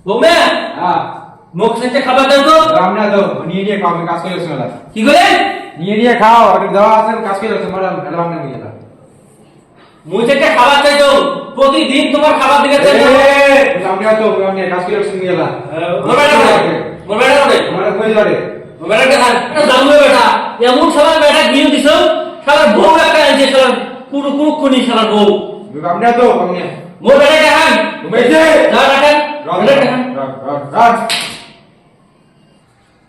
বৌমা হ্যাঁ মুখ সেটা খাবার দাও তো রামনা দাও নিয়ে খাও আমি কাজ করে আসছি না কি করে নিয়ে খাও আর দাও আছে কাজ করে আসছি ম্যাডাম ম্যাডাম নিয়ে যা মুখ সেটা খাবার চাই তো প্রতিদিন তোমার খাবার দিকে চাই রামনা তো আমি কাজ করে আসছি নিয়ে যা মোবাইলটা করে আমার কই যাবে মোবাইলটা খান এটা জানবে বেটা এমন সবার বেটা গিয়ে দিছো সবার বউ একটা আনছে সবার পুরো পুরো কোনি সবার বউ রামনা তো আমি মোবাইলটা খান তুমি যে যা রাখেন মোবাইলটা খান রাজ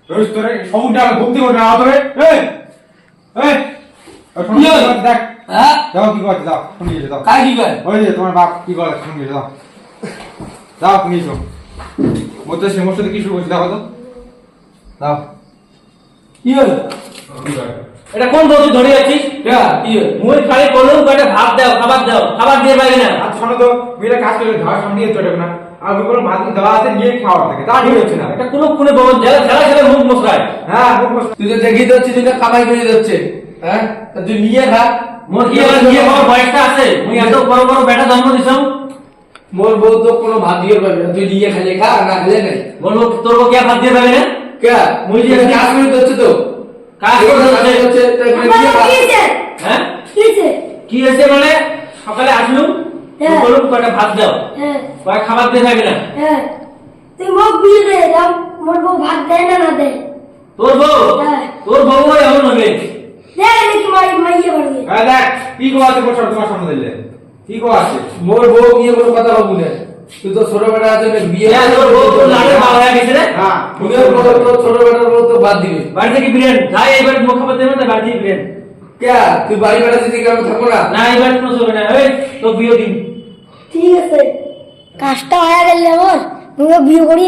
রোজ তোরে সমুদ্র ঘুরতে ঘুরতে না তোরে এই এই দেখ হ্যাঁ যাও কি করতে যাও শুনিয়ে যাও কাই কি করে ওই যে তোমার বাপ কি করে শুনিয়ে যাও যাও শুনিয়ে যাও মধ্যে সমস্যা কি শুরু করছে দেখো তো যাও কি হলো এটা কোন বউ ধরে আছিস কি মুই খালি বলুন কয়টা ভাত দাও খাবার দিয়ে পাই না আজ শোনো তো মেয়েরা কাজ করে ধর সামনে দিয়ে চলে না আর ওই কোনো ভাত দেওয়া আছে নিয়ে খাওয়া থাকে তা ঠিক হচ্ছে না এটা কোনো কোনে বউ খেলা মুখ মশলায় হ্যাঁ তুই তো দেখি যাচ্ছি তুই তো কামাই করে যাচ্ছে হ্যাঁ তা তুই নিয়ে খা মোর কি আর নিয়ে বড় বয়সটা আছে মুই এত বড় বড় বেটা জন্ম দিছাম মোর বউ তো কোনো ভাত দিয়ে পারবে না তুই নিয়ে খালি খা না খেলে নাই বলবো তোর বউ কি আর ভাত দিয়ে পাবে না কে মুই যে কাজ করে যাচ্ছে তো কাজ করতে হচ্ছে তাই নিয়ে খা হ্যাঁ কিছে কি হয়েছে মানে সকালে আসলুম হ্যাঁ। বলুন কয়টা ভাত দাও হ্যাঁ কয় খাবার দিয়ে পাবে না হ্যাঁ তুই মোক বিয়ে দে দাও মোর বউ ভাত দেয় না দেয় তোর বউ হ্যাঁ। তোর বউ এমন হবে দে নাকি মাইয়ে বাড়ি হ্যাঁ দেখ কি কো আছে বসে তোমার সামনে দিলে কি কো আছে মোর বউ নিয়ে কোনো কথা বলবি না তুই তো ছোট বেটা আছে না বিয়ে হ্যাঁ, তোর বউ তোর লাড়ে মা হয়ে গেছে রে হ্যাঁ তুই তোর ছোট বেটার বউ তো বাদ দিবে বাড়ি থেকে বিরিয়ানি যাই এবার মুখ খাবার দেবে না বাড়ি থেকে বিরিয়ানি কে তুই বাড়ি বেড়া দিতে কেমন থাকবো না না এবার কোনো চলবে না এই তো বিয়ে দিন ঠিক আছে কাজটা হয়ে গেলে আমার তুমি বিয়ে করি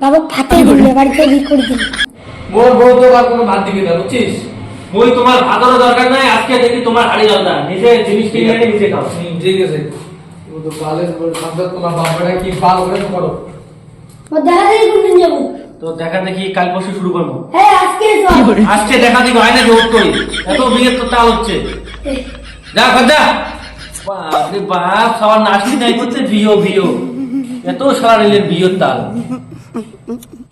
বাবা ভাতে দিলে বাড়িতে বিয়ে করে দিলে মোর বউ তো আর কোনো ভাত দিবি না বুঝছিস মই তোমার ভাতেরও দরকার নাই আজকে দেখি তোমার হাড়ি জলদা নিজে জিনিস কিনে এনে নিজে খাও ঠিক আছে ও তো বালের সাবধান তোমার বাবাটা কি পাল করে করো ও দেখা দেখি কোনদিন যাবো তো দেখা দেখি কাল পরশু শুরু করবো হ্যাঁ আজকে চল আজকে দেখা দেখি হয় না জোর করি এত বিয়ের তো তাল হচ্ছে যা খরচা বাপরে বাপ সবার নাচি নাই করছে বিয়ে এত সারা রেলের বিয়ের তাল